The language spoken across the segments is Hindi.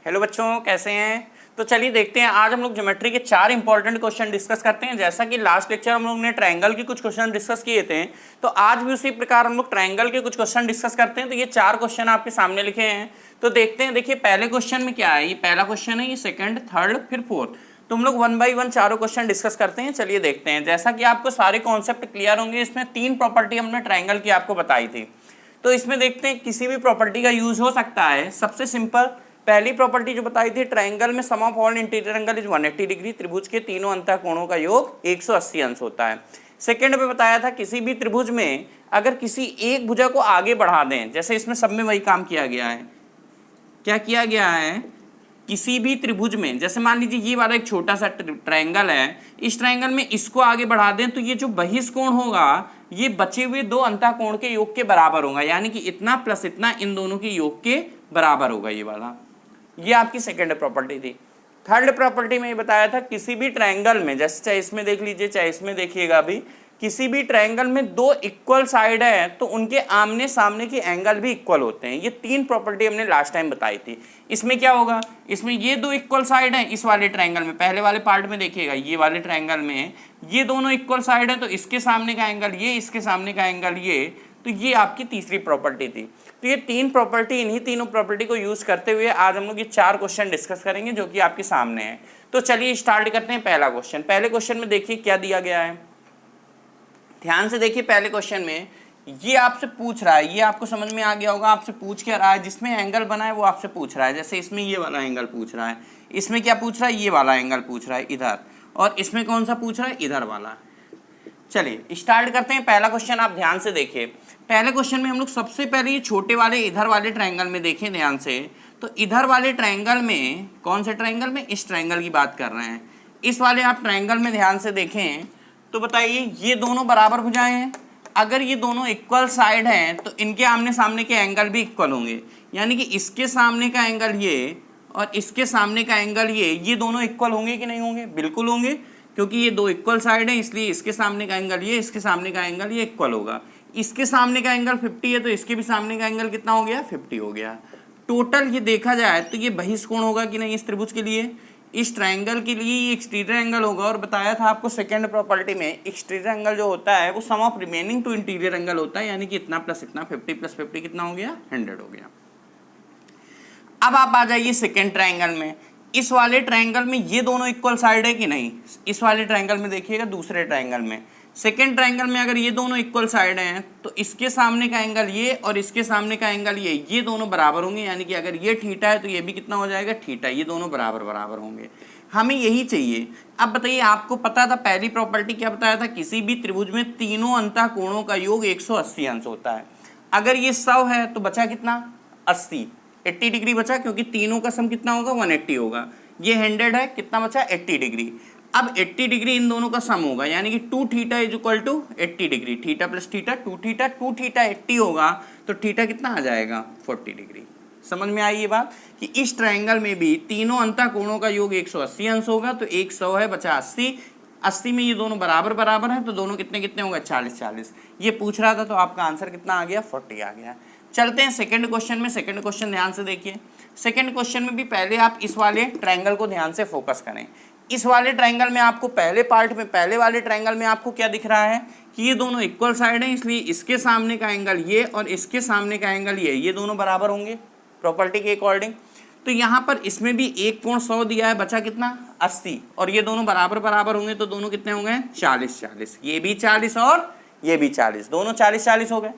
हेलो बच्चों, कैसे हैं। तो चलिए देखते हैं, आज हम लोग ज्योमेट्री के 4 इंपॉर्टेंट क्वेश्चन डिस्कस करते हैं। जैसा कि लास्ट लेक्चर हम लोग ने ट्रायंगल के कुछ क्वेश्चन डिस्कस किए थे, तो आज भी उसी प्रकार हम लोग ट्रायंगल के कुछ क्वेश्चन डिस्कस करते हैं। तो ये 4 क्वेश्चन आपके सामने लिखे हैं, तो देखते हैं। देखिए पहले क्वेश्चन में क्या है, ये पहला क्वेश्चन है, ये सेकंड, थर्ड, फिर फोर्थ। तो हम लोग 1 बाय 1 चारों क्वेश्चन डिस्कस करते हैं। चलिए देखते हैं। जैसा कि आपको सारे कॉन्सेप्ट क्लियर होंगे, इसमें 3 प्रॉपर्टी हमने ट्रायंगल की आपको बताई थी। तो इसमें देखते हैं किसी भी प्रॉपर्टी का यूज हो सकता है। सबसे सिंपल पहली प्रॉपर्टी जो बताई थी, ट्रायंगल में sum of all interior angle is 180 डिग्री। त्रिभुज के तीनों अंतःकोणों का योग 180 अंश होता है। सेकंड में बताया था किसी भी त्रिभुज में अगर किसी एक भुजा को आगे बढ़ा दें, जैसे इसमें सब में वही काम किया गया है। क्या किया गया है, किसी भी त्रिभुज में, जैसे मान लीजिए ये वाला एक छोटा सा ट्रायंगल है, इस ट्रायंगल में इसको आगे बढ़ा दें तो ये जो बहिष्कोण होगा ये बचे हुए दो अंतःकोण के योग के बराबर होगा, यानी कि इतना प्लस इतना इन दोनों के योग के बराबर होगा ये वाला। ये आपकी सेकंड प्रॉपर्टी थी। थर्ड प्रॉपर्टी में ये बताया था किसी भी ट्रायंगल में, जैसे चाहे इसमें देख लीजिए चाहे इसमें देखिएगा भी, किसी भी ट्रायंगल में दो इक्वल साइड है तो उनके आमने सामने के एंगल भी इक्वल होते हैं। ये 3 प्रॉपर्टी हमने लास्ट टाइम बताई थी। इसमें क्या होगा, इसमें ये दो इक्वल साइड है इस वाले ट्रायंगल में, पहले वाले पार्ट में देखिएगा ये वाले ट्रायंगल में ये दोनों इक्वल साइड है, तो इसके सामने का एंगल ये, इसके सामने का एंगल ये। तो ये आपकी तीसरी प्रॉपर्टी थी। तो ये 3 प्रॉपर्टी, इन्हीं तीनों प्रॉपर्टी को यूज करते हुए आज हम लोग ये 4 क्वेश्चन डिस्कस करेंगे जो कि आपके सामने है। तो चलिए स्टार्ट करते हैं पहला क्वेश्चन। पहले क्वेश्चन में देखिए क्या दिया गया है, ध्यान से देखिए। पहले क्वेश्चन में ये आपसे पूछ रहा है, ये आपको समझ में आ गया होगा, आपसे पूछ क्या रहा है, जिसमें एंगल बना है वो आपसे पूछ रहा है। जैसे इसमें ये वाला एंगल पूछ रहा है, इसमें क्या पूछ रहा है, ये वाला एंगल पूछ रहा है इधर, और इसमें कौन सा पूछ रहा है, इधर वाला। चलिए स्टार्ट करते हैं पहला क्वेश्चन। आप ध्यान से देखिए, पहले क्वेश्चन में हम लोग सबसे पहले ये छोटे वाले इधर वाले ट्रायंगल में देखें ध्यान से। तो इधर वाले ट्रायंगल में, कौन से ट्रायंगल में, इस ट्रायंगल की बात कर रहे हैं। इस वाले आप ट्रायंगल में ध्यान से देखें तो बताइए ये दोनों बराबर भुजाएं हैं। अगर ये दोनों इक्वल साइड हैं तो इनके आमने सामने के एंगल भी इक्वल होंगे, यानी कि इसके सामने का एंगल ये और इसके सामने का एंगल ये दोनों इक्वल होंगे कि नहीं होंगे, बिल्कुल होंगे, क्योंकि ये दो इक्वल साइड हैं, इसलिए इसके सामने का एंगल ये, इसके सामने का एंगल ये इक्वल होगा। इसके सामने का एंगल 50 है तो इसके भी सामने का एंगल कितना हो गया, 50 हो गया। टोटल ये देखा जाए तो ये बहिष्कोण होगा कि नहीं इस त्रिभुज के लिए, इस ट्रायंगल के लिए ये एक्सटीरियर एंगल होगा। और बताया था आपको सेकंड प्रॉपर्टी में एक्सटीरियर एंगल जो होता है वो sum of remaining two interior angle होता है, यानी कि इतना प्लस इतना, 50 प्लस 50 कितना हो गया, 100 हो गया। अब आप आ जाइए सेकंड ट्रायंगल में। इस वाले ट्रायंगल में ये दोनों इक्वल साइड है कि नहीं, इस वाले ट्रायंगल में देखिएगा, दूसरे ट्रायंगल में, सेकंड ट्रायंगल में अगर ये दोनों इक्वल साइड हैं तो इसके सामने का एंगल ये और इसके सामने का एंगल ये दोनों बराबर होंगे, यानी कि अगर ये थीटा है तो ये भी कितना हो जाएगा, थीटा। ये दोनों बराबर बराबर होंगे, हमें यही चाहिए। अब बताइए, आपको पता था पहली प्रॉपर्टी क्या बताया था, किसी भी त्रिभुज में तीनों अंतःकोणों का योग 180 अंश होता है। अगर ये 100 है तो बचा कितना, 80 डिग्री बचा, क्योंकि तीनों का सम कितना होगा, 180 होगा। ये 100 है, कितना बचा, 80 डिग्री। अब 80 डिग्री इन दोनों का सम होगा, यानी कि 2 theta is equal to 80 degree. Theta plus theta 2 theta, 2 theta 80 होगा तो थीटा कितना आ जाएगा, 40 डिग्री। समझ में आई ये बात कि इस ट्रायंगल में भी तीनों अंतःकोणों का योग 180 अंश होगा। तो 100 है, बचा 80, 80 में ये दोनों बराबर बराबर है तो दोनों कितने कितने होंगे, 40 40। ये पूछ रहा था तो आपका आंसर कितना आ गया, 40 आ गया। चलते हैं सेकंड क्वेश्चन में। सेकंड क्वेश्चन ध्यान से देखिए। सेकंड क्वेश्चन में भी पहले आप इस वाले ट्रायंगल को ध्यान से फोकस करें। इस वाले ट्रायंगल में आपको पहले पार्ट में, पहले वाले ट्रायंगल में आपको क्या दिख रहा है कि ये दोनों इक्वल साइड हैं, इसलिए इसके सामने का एंगल ये और इसके सामने का एंगल ये दोनों बराबर होंगे प्रॉपर्टी के अकॉर्डिंग। तो यहाँ पर इसमें भी एक कोण 100 दिया है, बचा कितना, 80, और ये दोनों बराबर बराबर होंगे तो दोनों कितने होंगे, 40 40। ये भी 40 और ये भी 40, दोनों 40 40 हो गए।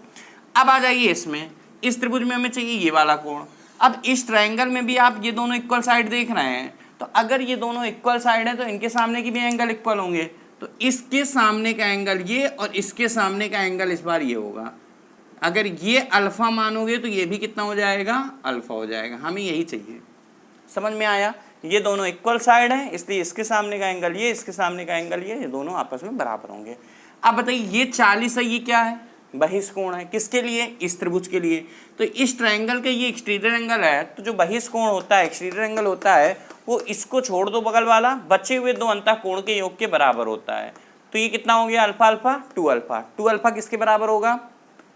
अब आ जाइए इसमें, इस त्रिभुज में हमें चाहिए ये वाला कोण। अब इस ट्रायंगल में भी आप ये दोनों इक्वल साइड देख रहे हैं, तो अगर ये दोनों इक्वल साइड है तो इनके सामने की भी एंगल इक्वल होंगे। तो इसके सामने का एंगल ये और इसके सामने का एंगल इस बार ये होगा। अगर ये अल्फा मानोगे तो ये भी कितना हो जाएगा, अल्फा हो जाएगा। हमें यही चाहिए। समझ में आया, ये दोनों इक्वल साइड है इसलिए इसके सामने का एंगल ये, इसके सामने का एंगल ये दोनों आपस में बराबर होंगे। अब बताइए ये 40 है, ये क्या है, बहिष्कोण है। किसके लिए, इस त्रिभुज के लिए। तो इस ट्रायंगल के ये एक्सटीरियर एंगल है, तो जो बहिष्कोण होता है, एक्सटीरियर एंगल होता है, वो इसको छोड़ दो बगल वाला, बचे हुए दो अंतःकोण के योग के बराबर होता है। तो ये कितना हो गया, अल्फा अल्फा 2 अल्फा। 2 अल्फा किसके बराबर होगा,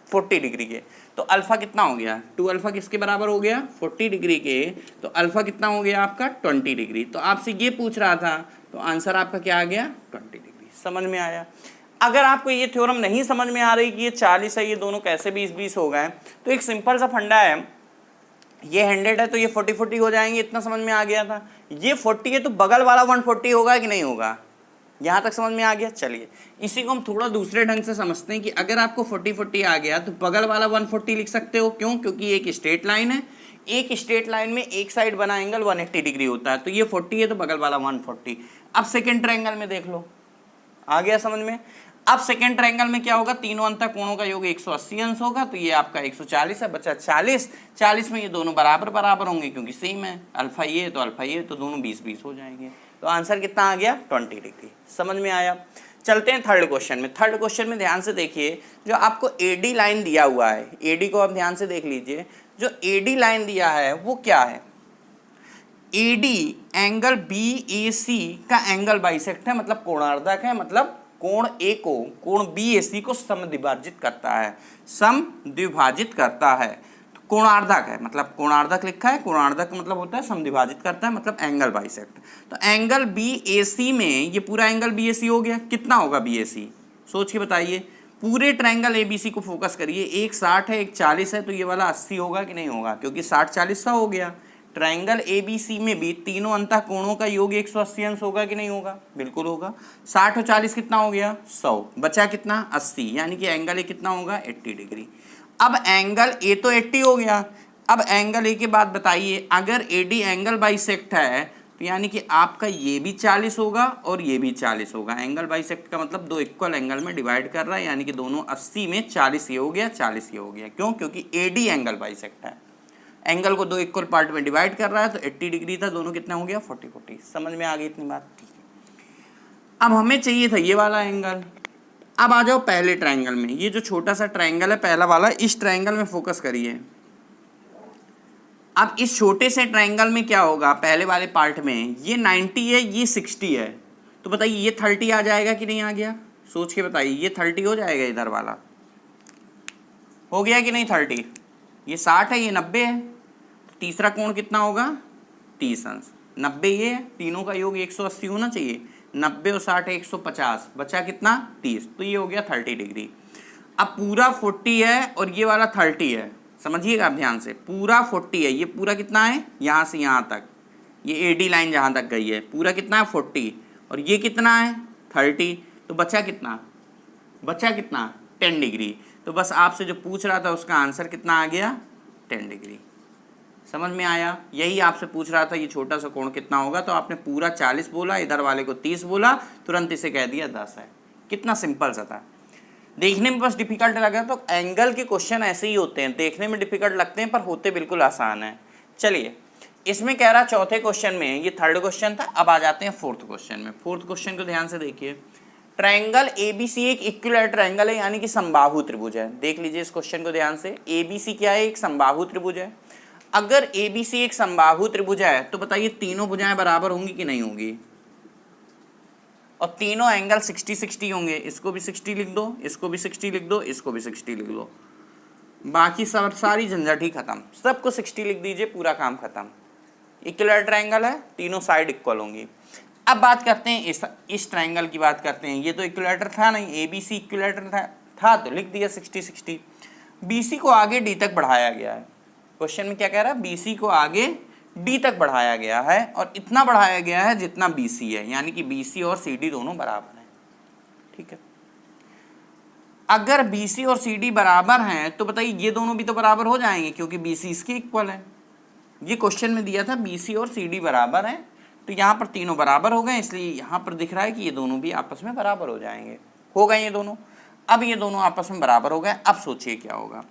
40 डिग्री के। तो अल्फा कितना हो गया, 2 अल्फा किसके बराबर हो गया 40 डिग्री के, तो अल्फा कितना हो गया आपका 20 डिग्री। तो आपसे ये पूछ रहा था, तो आंसर आपका क्या आ गया 20 डिग्री। समझ में आया। अगर आपको ये थ्योरम नहीं समझ में आ रही कि ये 40 है, ये दोनों कैसे 20-20 हो गए, तो एक सिंपल सा फंडा है, ये 100 है तो ये 40-40 हो जाएंगे, इतना समझ में आ गया था। ये 40 है तो बगल वाला 140 होगा कि नहीं होगा, यहां तक समझ में आ गया। चलिए इसी को हम थोड़ा दूसरे ढंग से समझते हैं कि अगर आपको 40-40 आ गया तो बगल वाला 140 लिख सकते हो। क्यों? क्योंकि एक स्ट्रेट लाइन है, एक स्ट्रेट लाइन में एक साइड बना एंगल 180 डिग्री होता है, तो ये 40 है तो बगल वाला 140। अब सेकेंड ट्रायंगल में देख लो, आ गया समझ में। अब सेकेंड ट्रायंगल में क्या होगा, तीनों अंतर कोणों का योग 180 अंश होगा, तो ये आपका 140 है, बचा 40। 40 में ये दोनों बराबर बराबर होंगे क्योंकि सेम है, अल्फा ये तो अल्फा ये, तो दोनों 20-20 हो जाएंगे। तो आंसर कितना आ गया 20 डिग्री। समझ में आया। चलते हैं थर्ड क्वेश्चन में। थर्ड क्वेश्चन में ध्यान से देखिए, जो आपको एडी लाइन दिया हुआ है, एडी को आप ध्यान से देख लीजिए, जो एडी लाइन दिया है वो क्या है, एडी एंगल BAC का एंगल बाइसेक्ट है, मतलब कोणार्धक है, मतलब कोण ए को, कोण BAC को समद्विभाजित करता है, समद्विभाजित करता है। तो कोणार्धक है, मतलब कोणार्धक लिखा है, कोणार्धक मतलब होता है समद्विभाजित करता है, मतलब एंगल बाइसेक्ट। तो एंगल BAC में ये पूरा एंगल BAC हो गया, कितना होगा BAC सोच के बताइए। पूरे ट्रायंगल ABC को फोकस करिए, एक 60 है एक 40 है, तो ये वाला 80 होगा कि नहीं होगा, क्योंकि 60-40 हो गया। ट्रायंगल ABC में भी तीनों अंतः कोणों का योग 180 अंश होगा कि नहीं होगा, बिल्कुल होगा। 60 और 40 कितना हो गया 100, बचा कितना 80, यानी कि एंगल ए कितना होगा 80 डिग्री। अब एंगल ए तो 80 हो गया, अब एंगल ए के बाद बताइए, अगर AD एंगल बाइसेक्ट है तो यानी कि आपका ये भी 40 होगा और ये भी 40 होगा। एंगल बाइसेक्ट का मतलब दो इक्वल एंगल में डिवाइड कर रहा है, यानी कि दोनों 80 में 40 ये हो गया 40 ये हो गया। क्यों? क्योंकि AD एंगल बाइसेक्ट है, एंगल को दो इक्वल पार्ट में डिवाइड कर रहा है, तो 80 डिग्री था, दोनों कितना हो गया 40-40। समझ में आ गई इतनी बात, ठीक है। अब हमें चाहिए था ये वाला एंगल। अब आ जाओ पहले ट्रायंगल में, ये जो छोटा सा ट्रायंगल है पहला वाला, इस ट्रायंगल में फोकस करिए। अब इस छोटे से ट्रायंगल में क्या होगा, पहले वाले पार्ट में ये 90 है, ये 60 है, तो बताइए ये 30 आ जाएगा कि नहीं आ गया, सोच के बताइए। ये 30 हो जाएगा, इधर वाला हो गया कि नहीं 30, ये 60 है, ये 90 है, तीसरा कोण कितना होगा 30 अंश। 90 ये, तीनों का योग 180 होना चाहिए, 90 और 60 है 150, बचा कितना 30, तो ये हो गया 30 डिग्री। अब पूरा 40 है और ये वाला 30 है, समझिएगा आप ध्यान से, पूरा 40 है, ये पूरा कितना है यहाँ से यहाँ तक, ये AD लाइन जहाँ तक गई है, पूरा कितना है 40, और ये कितना है 30, तो बचा कितना 10 डिग्री। तो बस आपसे जो पूछ रहा था उसका आंसर कितना आ गया 10 डिग्री। समझ में आया। यही आपसे पूछ रहा था ये छोटा सा कोण कितना होगा, तो आपने पूरा 40 बोला, इधर वाले को 30 बोला, तुरंत इसे कह दिया 10 है। कितना सिंपल सा था, देखने में बस डिफिकल्ट लगा। तो एंगल के क्वेश्चन ऐसे ही होते हैं, देखने में डिफिकल्ट लगते हैं पर होते बिल्कुल आसान है। चलिए इसमें कह रहा चौथे क्वेश्चन में, ये थर्ड क्वेश्चन था, अब आ जाते हैं फोर्थ क्वेश्चन में। फोर्थ क्वेश्चन को ध्यान से देखिए, ट्रायंगल ABC एक इक्विलैटरल ट्रायंगल है, यानी कि समबाहु त्रिभुज है। देख लीजिए इस क्वेश्चन को ध्यान से, ABC क्या है, एक समबाहु त्रिभुज है। अगर ABC एक समबाहु त्रिभुज है तो बताइए तीनों भुजाएं बराबर होंगी कि नहीं होंगी, और तीनों एंगल 60-60 होंगे। इसको भी 60 लिख दो, इसको भी 60 लिख दो, इसको भी 60 लिख दो, बाकी सब सारी झंझट ही खत्म, सबको 60 लिख दीजिए, पूरा काम खत्म। इक्विलैटरल ट्रायंगल है, तीनों साइड इक्वल होंगी। अब बात करते हैं इस ट्रायंगल की बात करते हैं। ये तो इक्विलैटर था नहीं, ABC इक्विलैटर था तो लिख दिया 60-60। BC को आगे D तक बढ़ाया गया है। क्वेश्चन में क्या कह रहा है, BC को आगे D तक बढ़ाया गया है, और इतना बढ़ाया गया है जितना BC है, यानी कि BC और CD दोनों बराबर हैं। ठीक है, अगर BC और CD बराबर हैं तो बताइए ये दोनों भी तो बराबर हो जाएंगे, क्योंकि BC इसके इक्वल है। ये क्वेश्चन में दिया था BC और CD बराबर हैं, तो यहाँ पर तीनों बराबर हो गए, इसलिए यहाँ पर दिख रहा है कि ये दोनों भी आपस में बराबर हो जाएंगे। हो गए ये दोनों, अब ये दोनों आपस में बराबर हो गए। अब सोचिए क्या होगा।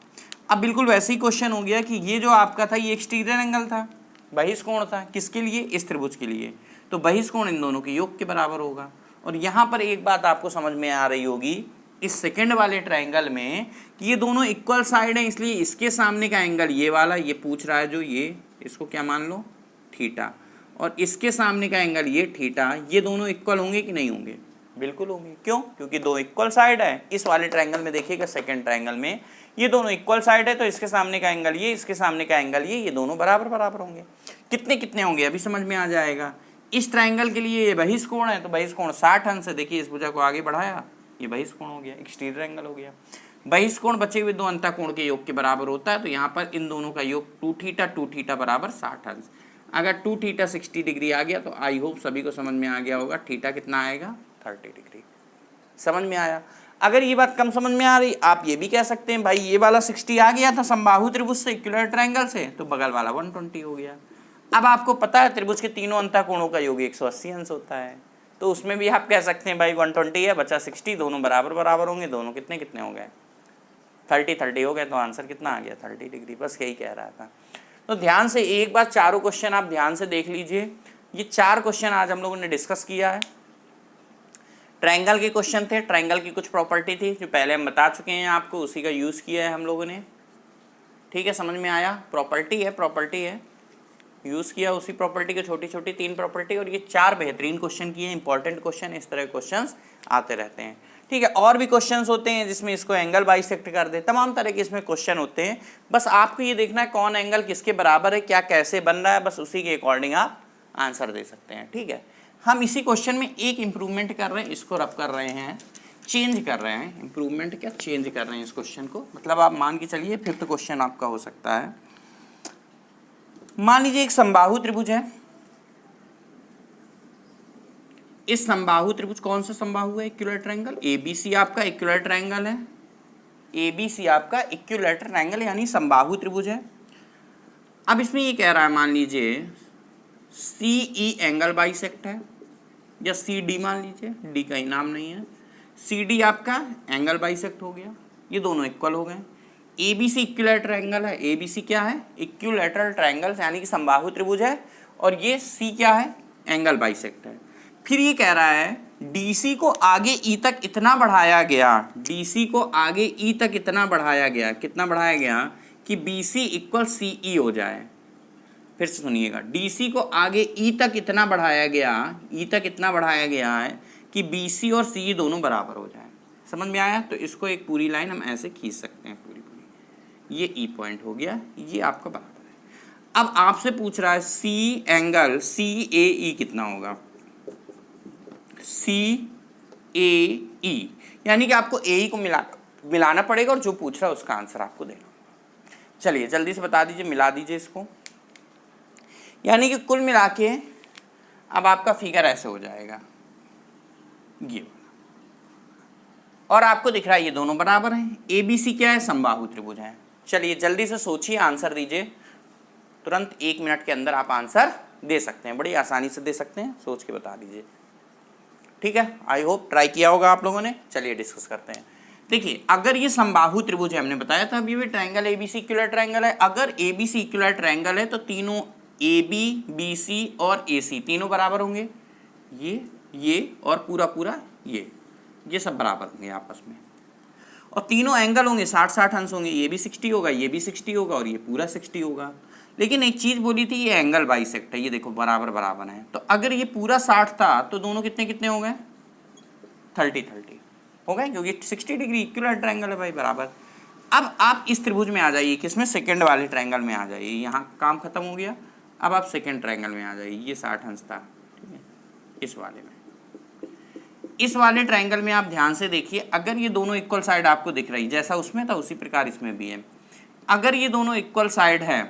अब बिल्कुल वैसे ही क्वेश्चन हो गया कि ये जो आपका था ये एक्सटीरियर एंगल था, बहिष्कोण था, किसके लिए, इस त्रिभुज के लिए, तो बहिष्कोण इन दोनों के योग के बराबर होगा। और यहाँ पर एक बात आपको समझ में आ रही होगी इस सेकंड वाले ट्रायंगल में कि ये दोनों इक्वल साइड हैं, इसलिए इसके सामने का एंगल ये वाला, ये पूछ रहा है जो ये, इसको क्या मान लो थीटा, और इसके सामने का एंगल ये थीटा, ये दोनों इक्वल होंगे कि नहीं होंगे, बिल्कुल होंगे। क्यों? क्योंकि दो इक्वल साइड है। इस वाले ट्रायंगल में देखिएगा, सेकंड ट्रायंगल में ये दोनों इक्वल साइड है, तो इसके सामने का एंगल ये, इसके सामने का एंगल ये दोनों बराबर बराबर होंगे। कितने कितने होंगे अभी समझ में आ जाएगा। इस ट्रायंगल के लिए ये बहिष्कोण है, तो बहिष्कोण 60 अंश है। देखिए इस भुजा को आगे बढ़ाया, ये बहिष्कोण हो गया, एक्सटीरियर एंगल हो गया। बहिष्कोण बचे हुए दो अंतःकोण के योग के बराबर होता है, तो यहाँ पर इन दोनों का योग 2 थीटा बराबर 60 अंश। अगर 2 थीटा 60 डिग्री आ गया तो आई होप सभी को समझ में आ गया होगा थीटा कितना आएगा, 30 डिग्री। समझ में आया। अगर ये बात कम समझ में आ रही, आप ये भी कह सकते हैं भाई ये वाला 60 आ गया था समबाहु त्रिभुज से, इक्विलैटरल ट्रायंगल से, तो बगल वाला 120 हो गया। अब आपको पता है त्रिभुज के तीनों अंतःकोणों का योग 180 अंश होता है, तो उसमें भी आप कह सकते हैं भाई 120 है बचा 60, दोनों बराबर बराबर होंगे। दोनों कितने कितने हो गए, 30 हो गए, तो आंसर कितना आ गया, 30 डिग्री। बस यही कह रहा था। तो ध्यान से एक बार चारों क्वेश्चन आप ध्यान से देख लीजिए। ये 4 क्वेश्चन आज हम लोगों ने डिस्कस किया है। ट्रायंगल के क्वेश्चन थे, ट्रायंगल की कुछ प्रॉपर्टी थी जो पहले हम बता चुके हैं आपको, उसी का यूज किया है हम लोगों ने। ठीक है, समझ में आया। प्रॉपर्टी है यूज किया उसी प्रॉपर्टी के, छोटी छोटी 3 प्रॉपर्टी, और ये 4 बेहतरीन क्वेश्चन किए, इंपॉर्टेंट क्वेश्चन। इस तरह के क्वेश्चंस आते रहते हैं। ठीक है, और भी क्वेश्चंस होते हैं जिसमें इसको एंगल बाइसेक्ट कर दे, तमाम तरह के इसमें क्वेश्चन होते हैं। बस आपको ये देखना है कौन एंगल किसके बराबर है, क्या कैसे बन रहा है, बस उसी के अकॉर्डिंग आप आंसर दे सकते हैं। ठीक है, हम इसी क्वेश्चन में एक इंप्रूवमेंट कर रहे हैं, इसको रब कर रहे हैं, चेंज कर रहे हैं। इंप्रूवमेंट क्या, चेंज कर रहे हैं इस क्वेश्चन को। मतलब आप मान के चलिए 5th क्वेश्चन आपका हो सकता है। मान लीजिए एक समबाहु त्रिभुज है। इस समबाहु त्रिभुज, कौन सा समबाहु है, इक्विलैटरल ट्रायंगल। एबीसी आपका इक्विलैटरल ट्रायंगल है, एबीसी आपका इक्विलैटरल ट्रायंगल यानी समबाहु त्रिभुज है। अब इसमें ये कह रहा है, मान लीजिए सीई एंगल बाइसेक्ट है, या सी डी मान लीजिए, डी का ही नाम नहीं है, सी डी आपका एंगल बाइसेक्ट हो गया, ये दोनों इक्वल हो गए। एबीसी इक्विलैटरल एंगल है, एबीसी क्या है, इक्विलैटरल ट्रायंगल यानी कि समबाहु त्रिभुज है, और ये सी क्या है, एंगल बाइसेक्ट है। फिर ये कह रहा है डीसी को आगे ई तक इतना बढ़ाया गया, डीसी को आगे ई तक इतना बढ़ाया गया, कितना बढ़ाया गया कि बीसी इक्वल सीई हो जाए। फिर से सुनिएगा, डीसी को आगे ई तक इतना बढ़ाया गया, ई तक इतना बढ़ाया गया है कि बीसी और सी दोनों बराबर हो जाए। समझ में आया। तो इसको एक पूरी लाइन हम ऐसे खींच सकते हैं, पूरी पूरी, ये ई पॉइंट हो गया, ये आपका बराबर है। अब आपसे पूछ रहा है सी एंगल सी ए ई कितना होगा, सी ए ई, यानी कि आपको ए ई को मिलाना पड़ेगा, और जो पूछ रहा है उसका आंसर आपको देना। चलिए जल्दी से बता दीजिए, मिला दीजिए इसको। यानी कि कुल मिला के अब आपका फिगर ऐसे हो जाएगा, ये, और आपको दिख रहा है ये दोनों बराबर हैं। ए बी सी क्या है, समबाहु त्रिभुज है। चलिए जल्दी से सोचिए, आंसर दीजिए तुरंत, 1 मिनट के अंदर आप आंसर दे सकते हैं, बड़ी आसानी से दे सकते हैं, सोच के बता दीजिए। ठीक है, आई होप ट्राई किया होगा आप लोगों ने। चलिए डिस्कस करते हैं। देखिए अगर ये समबाहु त्रिभुज है, हमने बताया था अभी भी ट्रायंगल एबीसी इक्विलैटरल ट्रायंगल है। अगर एबीसी इक्विलैटरल ट्रायंगल है तो तीनों AB BC और AC तीनों बराबर होंगे, ये और पूरा पूरा ये सब बराबर होंगे आपस में, और तीनों एंगल होंगे 60-60 अंश होंगे, ये भी 60 होगा, ये भी 60 होगा, और ये पूरा 60 होगा। लेकिन एक चीज बोली थी, ये एंगल बाइसेक्ट है, ये देखो बराबर बराबर है, तो अगर ये पूरा 60 था तो दोनों कितने कितने हो गए, 30 हो गए, क्योंकि 60 डिग्री इक्विलैटरल ट्रायंगल है भाई, बराबर। अब आप इस त्रिभुज में आ जाइए, किसमें, सेकंड वाले ट्रायंगल में आ जाइए। यहाँ काम खत्म हो गया, अब आप सेकंड ट्रायंगल में आ जाइए। ये 60 अंश था, ठीक है, इस वाले में, इस वाले ट्रायंगल में आप ध्यान से देखिए, अगर ये दोनों इक्वल साइड आपको दिख रही, जैसा उसमें था उसी प्रकार इसमें भी है। अगर ये दोनों इक्वल साइड है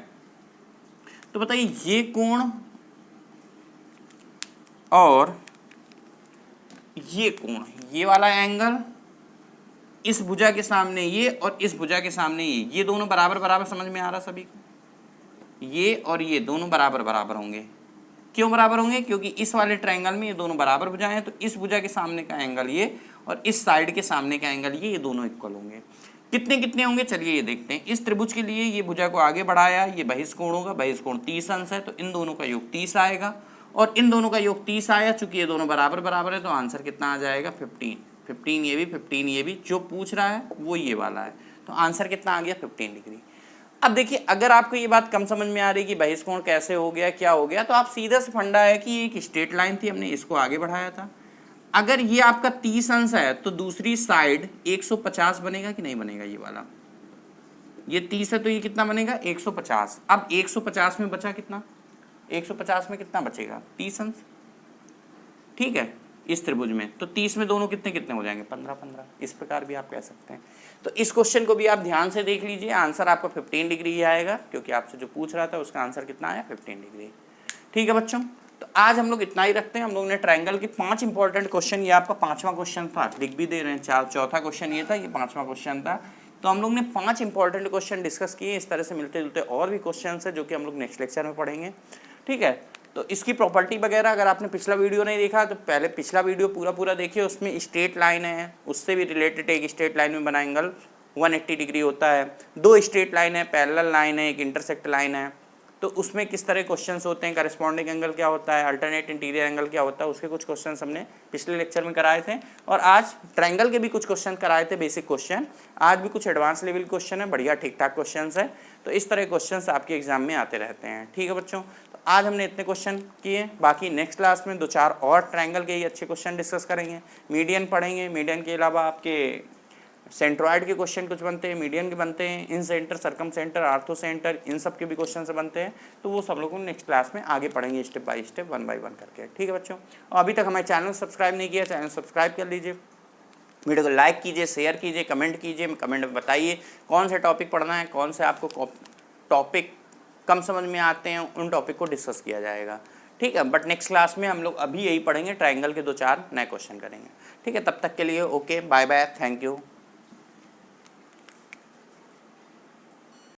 तो बताइए ये कोण और ये कोण, ये वाला एंगल, इस भुजा के सामने ये और इस भुजा के सामने ये दोनों बराबर बराबर, समझ में आ रहा सभी को, ये और ये दोनों बराबर बराबर होंगे। क्यों बराबर होंगे, क्योंकि इस वाले ट्रायंगल में ये दोनों बराबर भुजाएं हैं, तो इस भुजा के सामने का एंगल ये और इस साइड के सामने का एंगल ये दोनों इक्वल होंगे। कितने कितने होंगे, चलिए ये देखते हैं। इस त्रिभुज के लिए ये भुजा को आगे बढ़ाया, ये बहिष्कोण होगा, बहिष्कोण 30 अंश है, तो इन दोनों का योग 30 आएगा, और इन दोनों का योग 30 आया, चूंकि ये दोनों बराबर बराबर है, तो आंसर कितना आ जाएगा, 15 ये भी 15 ये भी, जो पूछ रहा है वो ये वाला है, तो आंसर कितना आ गया, 15 डिग्री। अब देखिए अगर आपको ये बात कम समझ में आ रही कि बहिष्कोण कैसे हो गया, क्या हो गया, तो आप सीधा से फंडा है कि एक स्ट्रेट लाइन थी, हमने इसको आगे बढ़ाया था, अगर ये आपका 30 अंश है तो दूसरी साइड 150 बनेगा कि नहीं बनेगा? ये वाला, ये 30 है तो ये कितना बनेगा? 150। अब 150 में बचा कितना? 150 में कितना बचेगा? 30 अंश, ठीक है, इस त्रिभुज में। तो 30 में दोनों कितने कितने हो जाएंगे? 15 15। इस प्रकार भी आप कह सकते हैं। तो इस क्वेश्चन को भी आप ध्यान से देख लीजिए, आंसर आपका 15 डिग्री ही आएगा, क्योंकि आपसे जो पूछ रहा था उसका आंसर कितना आया? 15 डिग्री। ठीक है बच्चों, तो आज हम लोग इतना ही रखते हैं। हम लोग ने ट्रायंगल के 5 इंपॉर्टेंट क्वेश्चन, ये आपका 5वां क्वेश्चन था, लिख भी दे रहे हैं, चौथा क्वेश्चन ये था, ये 5वां क्वेश्चन था। तो हम लोग ने 5 इंपॉर्टेंट क्वेश्चन डिस्कस किए। इस तरह से मिलते जुलते और भी क्वेश्चन है जो कि हम लोग नेक्स्ट लेक्चर में पढ़ेंगे। ठीक है, तो इसकी प्रॉपर्टी वगैरह अगर आपने पिछला वीडियो नहीं देखा तो पहले पिछला वीडियो पूरा देखिए, उसमें स्ट्रेट लाइन है, उससे भी रिलेटेड एक स्ट्रेट लाइन में बना एंगल 180 डिग्री होता है, 2 स्ट्रेट लाइन है, पैरेलल लाइन है, एक इंटरसेक्ट लाइन है, तो उसमें किस तरह क्वेश्चंस होते हैं, करस्पॉन्डिंग एंगल क्या होता है, अल्टरनेट इंटीरियर एंगल क्या होता है, उसके कुछ क्वेश्चंस हमने पिछले लेक्चर में कराए थे। और आज ट्रायंगल के भी कुछ क्वेश्चन कराए थे, बेसिक क्वेश्चन। आज भी कुछ एडवांस लेवल क्वेश्चन है, बढ़िया ठीक ठाक क्वेश्चन है। तो इस तरह क्वेश्चन आपके एग्जाम में आते रहते हैं। ठीक है बच्चों, तो आज हमने इतने क्वेश्चन किए, बाकी नेक्स्ट क्लास में 2-4 और ट्रायंगल के ही अच्छे क्वेश्चन डिस्कस करेंगे। मीडियन पढ़ेंगे, मीडियन के अलावा आपके सेंट्रॉइड के क्वेश्चन कुछ बनते हैं, मीडियन के बनते हैं, incentre, circumcentre, orthocentre, इन सब के भी क्वेश्चन से बनते हैं। तो वो सब लोगों नेक्स्ट क्लास में आगे पढ़ेंगे स्टेप बाय स्टेप, 1 बाय 1 करके। ठीक है बच्चों, और अभी तक हमारे चैनल सब्सक्राइब नहीं किया, चैनल सब्सक्राइब कर लीजिए, वीडियो को लाइक कीजिए, शेयर कीजिए, कमेंट कीजिए, कमेंट में बताइए कौन से टॉपिक पढ़ना है, कौन से आपको टॉपिक कम समझ में आते हैं, उन टॉपिक को डिस्कस किया जाएगा। ठीक है, बट नेक्स्ट क्लास में हम लोग अभी यही पढ़ेंगे, ट्रायंगल के 2-4 नए क्वेश्चन करेंगे। ठीक है, तब तक के लिए okay, bye bye, thank you.